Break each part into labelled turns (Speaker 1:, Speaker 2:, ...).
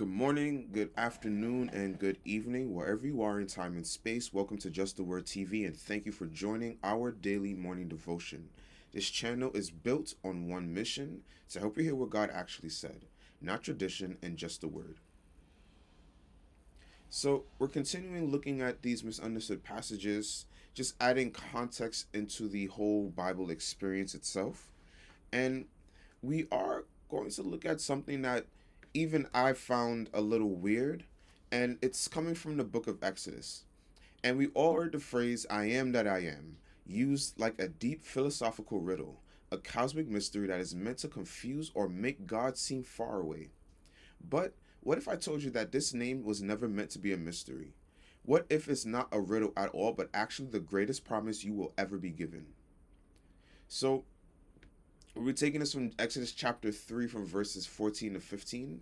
Speaker 1: Good morning, good afternoon, and good evening, wherever you are in time and space. Welcome to Just the Word TV, and thank you for joining our daily morning devotion. This channel is built on one mission to help you hear what God actually said, not tradition and just the Word. So, we're continuing looking at these misunderstood passages, just adding context into the whole Bible experience itself. And we are going to look at something that even I found a little weird, and it's coming from the book of Exodus. And we all heard the phrase, I am that I am, used like a deep philosophical riddle, a cosmic mystery that is meant to confuse or make God seem far away. But what if I told you that this name was never meant to be a mystery? What if it's not a riddle at all, but actually the greatest promise you will ever be given? So, we're taking this from Exodus chapter 3, from verses 14 to 15.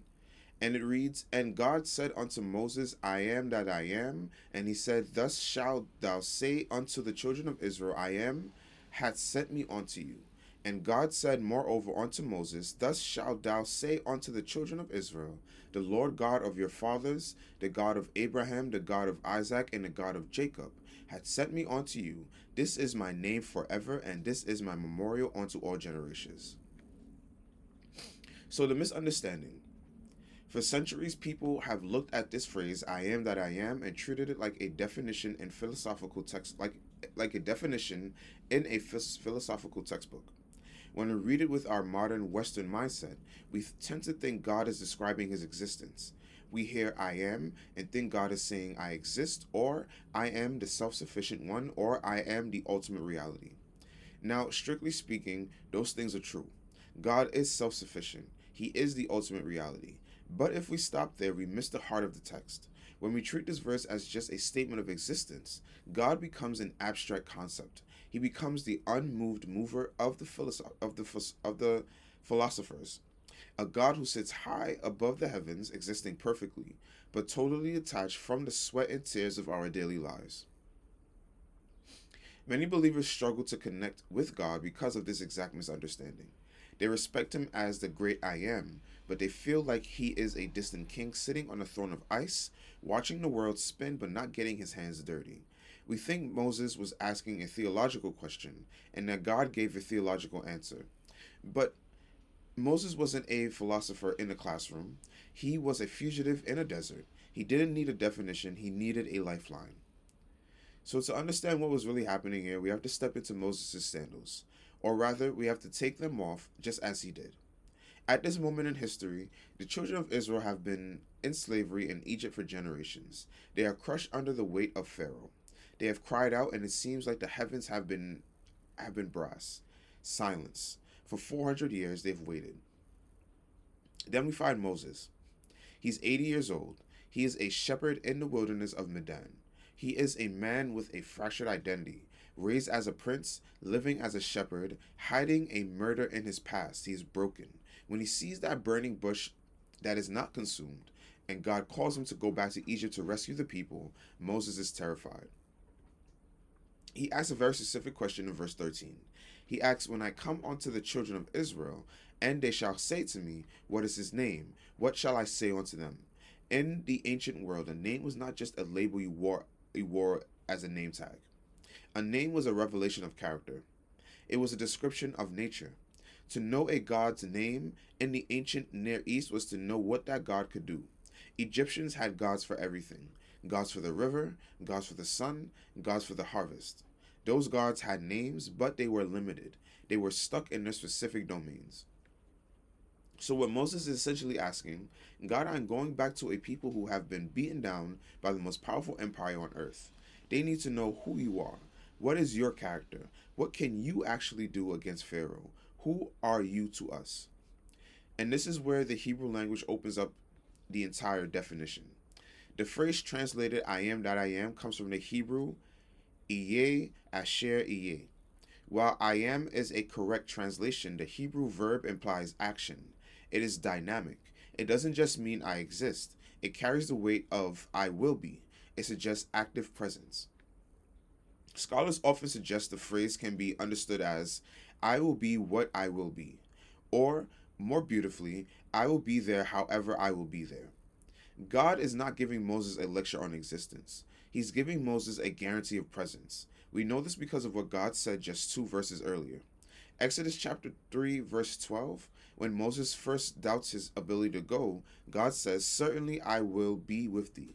Speaker 1: And it reads, And God said unto Moses, I am that I am. And he said, Thus shalt thou say unto the children of Israel, I am, hath sent me unto you. And God said moreover unto Moses, Thus shalt thou say unto the children of Israel, The Lord God of your fathers, the God of Abraham, the God of Isaac, and the God of Jacob, hath sent me unto you. This is my name forever, and this is my memorial unto all generations. So the misunderstanding. For centuries, people have looked at this phrase, I am that I am, and treated it like a definition in philosophical text, like a definition in a philosophical textbook. When we read it with our modern Western mindset, we tend to think God is describing his existence. We hear I am and think God is saying I exist, or I am the self sufficient one, or I am the ultimate reality. Now, strictly speaking, those things are true. God is self sufficient, he is the ultimate reality. But if we stop there, we miss the heart of the text. When we treat this verse as just a statement of existence, God becomes an abstract concept. He becomes the unmoved mover of the philosophers, a God who sits high above the heavens, existing perfectly, but totally detached from the sweat and tears of our daily lives. Many believers struggle to connect with God because of this exact misunderstanding. They respect him as the great I am, but they feel like he is a distant king sitting on a throne of ice, watching the world spin but not getting his hands dirty. We think Moses was asking a theological question, and that God gave a theological answer. But Moses wasn't a philosopher in a classroom. He was a fugitive in a desert. He didn't need a definition, he needed a lifeline. So, to understand what was really happening here, we have to step into Moses' sandals. Or rather, we have to take them off just as he did. At this moment in history, the children of Israel have been in slavery in Egypt for generations. They are crushed under the weight of Pharaoh. They have cried out, and it seems like the heavens have been brass. Silence. For 400 years, they've waited. Then we find Moses. He's 80 years old. He is a shepherd in the wilderness of Midian. He is a man with a fractured identity, raised as a prince, living as a shepherd, hiding a murder in his past. He is broken. When he sees that burning bush that is not consumed, and God calls him to go back to Egypt to rescue the people, Moses is terrified. He asks a very specific question in verse 13. He asks, When I come unto the children of Israel, and they shall say to me, What is his name? What shall I say unto them? In the ancient world, a name was not just a label you wore as a name tag. A name was a revelation of character. It was a description of nature. To know a god's name in the ancient Near East was to know what that god could do. Egyptians had gods for everything: gods for the river, gods for the sun, gods for the harvest. Those gods had names, but they were limited. They were stuck in their specific domains. So, what Moses is essentially asking, God, I'm going back to a people who have been beaten down by the most powerful empire on earth. They need to know who you are. What is your character? What can you actually do against Pharaoh? Who are you to us? And this is where the Hebrew language opens up the entire definition. The phrase translated I am that I am comes from the Hebrew Iye Asher Iye. While I am is a correct translation, the Hebrew verb implies action. It is dynamic. It doesn't just mean I exist, it carries the weight of I will be. It suggests active presence. Scholars often suggest the phrase can be understood as I will be what I will be, or more beautifully, I will be there however I will be there. God is not giving Moses a lecture on existence. He's giving Moses a guarantee of presence. We know this because of what God said just 2 verses earlier. Exodus chapter 3, verse 12, when Moses first doubts his ability to go, God says, "Certainly I will be with thee."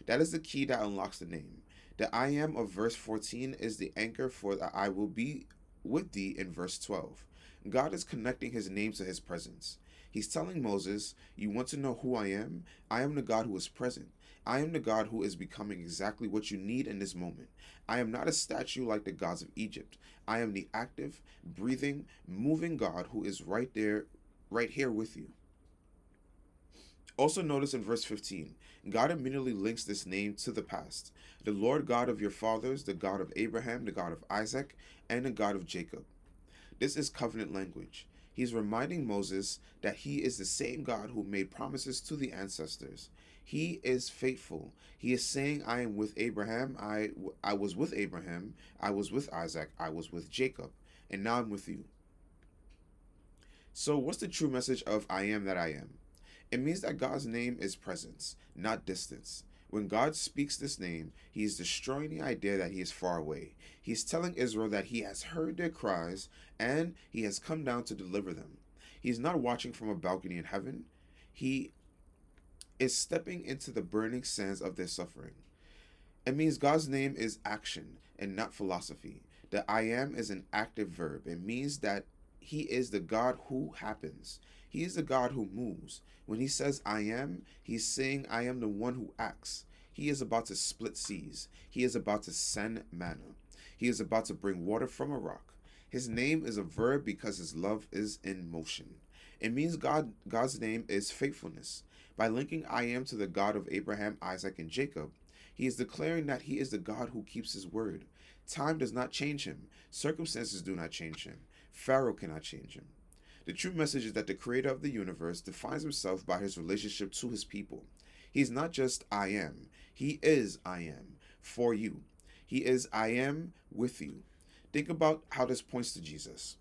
Speaker 1: That is the key that unlocks the name. The I am of verse 14 is the anchor for the I will be with thee in verse 12. God is connecting his name to his presence. He's telling Moses, "You want to know who I am? I am the God who is present. I am the God who is becoming exactly what you need in this moment. I am not a statue like the gods of Egypt. I am the active, breathing, moving God who is right there, right here with you." Also, notice in verse 15, God immediately links this name to the past. The Lord God of your fathers, the God of Abraham, the God of Isaac, and the God of Jacob. This is covenant language. He's reminding Moses that he is the same God who made promises to the ancestors. He is faithful. He is saying, "I am with Abraham. I was with Abraham. I was with Isaac. I was with Jacob. And now I'm with you." So, what's the true message of "I am that I am"? It means that God's name is presence, not distance. When God speaks this name, he is destroying the idea that he is far away. He is telling Israel that he has heard their cries and he has come down to deliver them. He is not watching from a balcony in heaven. He is stepping into the burning sands of their suffering. It means God's name is action and not philosophy. The "I am" is an active verb. It means that he is the God who happens. He is the God who moves. When he says "I am," he's saying, "I am the one who acts." He is about to split seas. He is about to send manna. He is about to bring water from a rock. His name is a verb because his love is in motion. It means God's name is faithfulness. By linking "I am" to the God of Abraham, Isaac, and Jacob, he is declaring that he is the God who keeps his word. Time does not change him. Circumstances do not change him. Pharaoh cannot change him. The true message is that the creator of the universe defines himself by his relationship to his people. He's not just "I am." He is "I am" for you. He is "I am" with you. Think about how this points to Jesus.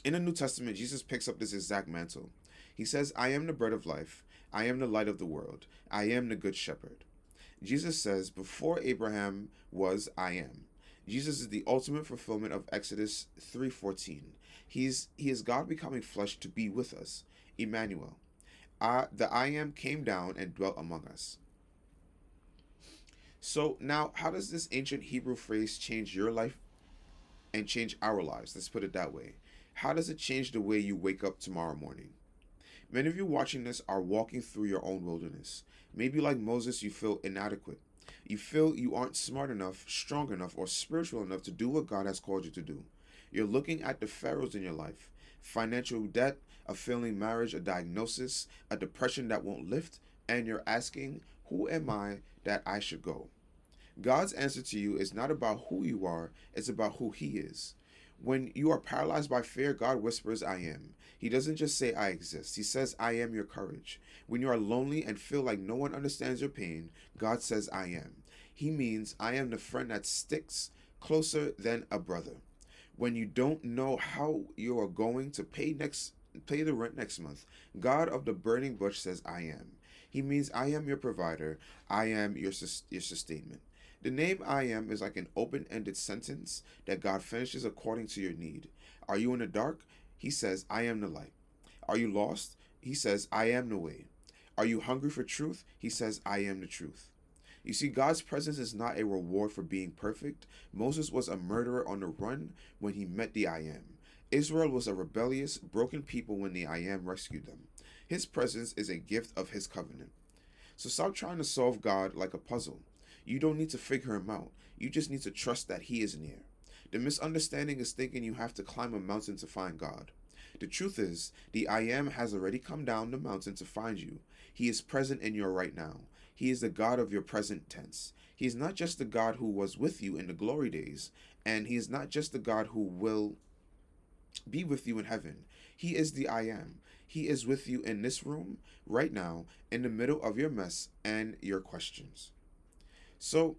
Speaker 1: In the New Testament, Jesus picks up this exact mantle. He says, "I am the bread of life. I am the light of the world. I am the good shepherd." Jesus says, "Before Abraham was, I am." Jesus is the ultimate fulfillment of Exodus 3:14. He is God becoming flesh to be with us. Emmanuel. The "I am" came down and dwelt among us. So now, how does this ancient Hebrew phrase change your life and change our lives? Let's put it that way. How does it change the way you wake up tomorrow morning? Many of you watching this are walking through your own wilderness. Maybe like Moses, you feel inadequate. You feel you aren't smart enough, strong enough, or spiritual enough to do what God has called you to do. You're looking at the pharaohs in your life: financial debt, a failing marriage, a diagnosis, a depression that won't lift, and you're asking, "Who am I that I should go?" God's answer to you is not about who you are, it's about who He is. When you are paralyzed by fear, God whispers, "I am." He doesn't just say, "I exist." He says, "I am your courage." When you are lonely and feel like no one understands your pain, God says, "I am." He means, "I am the friend that sticks closer than a brother." When you don't know how you are going to pay the rent next month, God of the burning bush says, "I am." He means, "I am your provider. I am your sustainment." The name "I am" is like an open ended sentence that God finishes according to your need. Are you in the dark? He says, "I am the light." Are you lost? He says, "I am the way." Are you hungry for truth? He says, "I am the truth." You see, God's presence is not a reward for being perfect. Moses was a murderer on the run when he met the "I am." Israel was a rebellious, broken people when the "I am" rescued them. His presence is a gift of his covenant. So stop trying to solve God like a puzzle. You don't need to figure him out. You just need to trust that he is near. The misunderstanding is thinking you have to climb a mountain to find God. The truth is, the "I am" has already come down the mountain to find you. He is present in your right now. He is the God of your present tense. He is not just the God who was with you in the glory days, and he is not just the God who will be with you in heaven. He is the "I am." He is with you in this room right now, in the middle of your mess and your questions. So,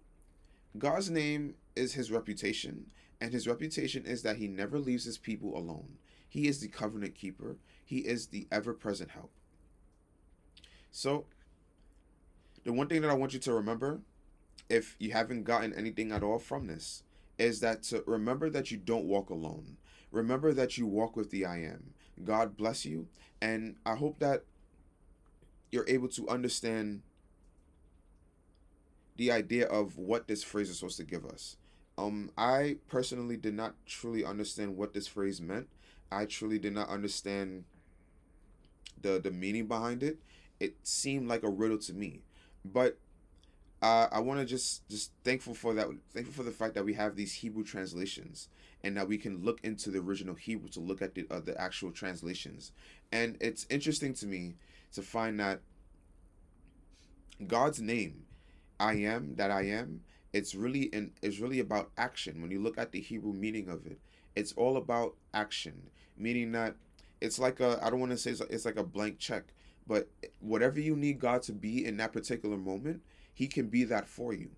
Speaker 1: God's name is his reputation, and his reputation is that he never leaves his people alone. He is the covenant keeper, he is the ever present help. So, The one thing that I want you to remember, if you haven't gotten anything at all from this, is that to remember that you don't walk alone. Remember that you walk with the I am. God bless you, and I hope that you're able to understand the idea of what this phrase is supposed to give us. I personally did not truly understand what this phrase meant. I truly did not understand the meaning behind it. It seemed like a riddle to me, but I want to just thankful for that. Thankful for the fact that we have these Hebrew translations and that we can look into the original Hebrew to look at the actual translations. And it's interesting to me to find that God's name, I am that I am, it's really about action. When you look at the Hebrew meaning of it, it's all about action, meaning that it's like a, I don't want to say it's like a blank check, but whatever you need God to be in that particular moment, he can be that for you.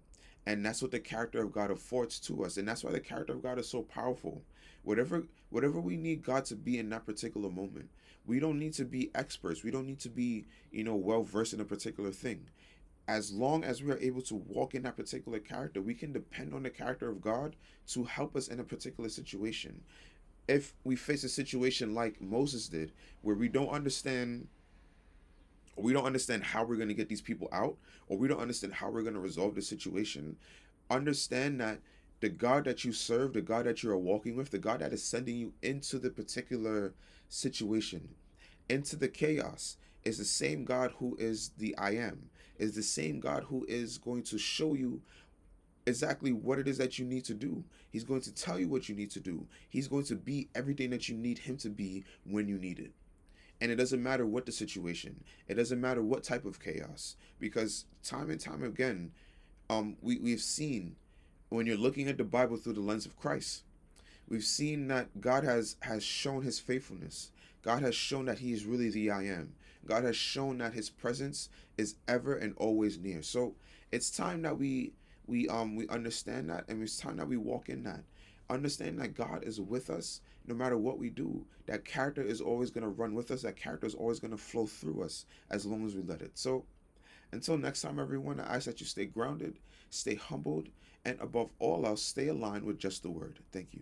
Speaker 1: And that's what the character of God affords to us. And that's why the character of God is so powerful. Whatever we need God to be in that particular moment, we don't need to be experts. We don't need to be, well versed in a particular thing. As long as we are able to walk in that particular character, we can depend on the character of God to help us in a particular situation. If we face a situation like Moses did, where we don't understand how we're going to get these people out, or we don't understand how we're going to resolve the situation, understand that the God that you serve, the God that you are walking with, the God that is sending you into the particular situation, into the chaos, is the same God who is the I am, is the same God who is going to show you exactly what it is that you need to do. He's going to tell you what you need to do. He's going to be everything that you need him to be when you need it. And it doesn't matter what the situation, it doesn't matter what type of chaos, because time and time again, we've seen, when you're looking at the Bible through the lens of Christ, we've seen that God has shown his faithfulness. God has shown that he is really the I am. God has shown that his presence is ever and always near. So it's time that we understand that, and it's time that we walk in that. Understand that God is with us no matter what we do. That character is always going to run with us. That character is always going to flow through us as long as we let it. So until next time, everyone, I ask that you stay grounded, stay humbled, and above all else, stay aligned with just the word. Thank you.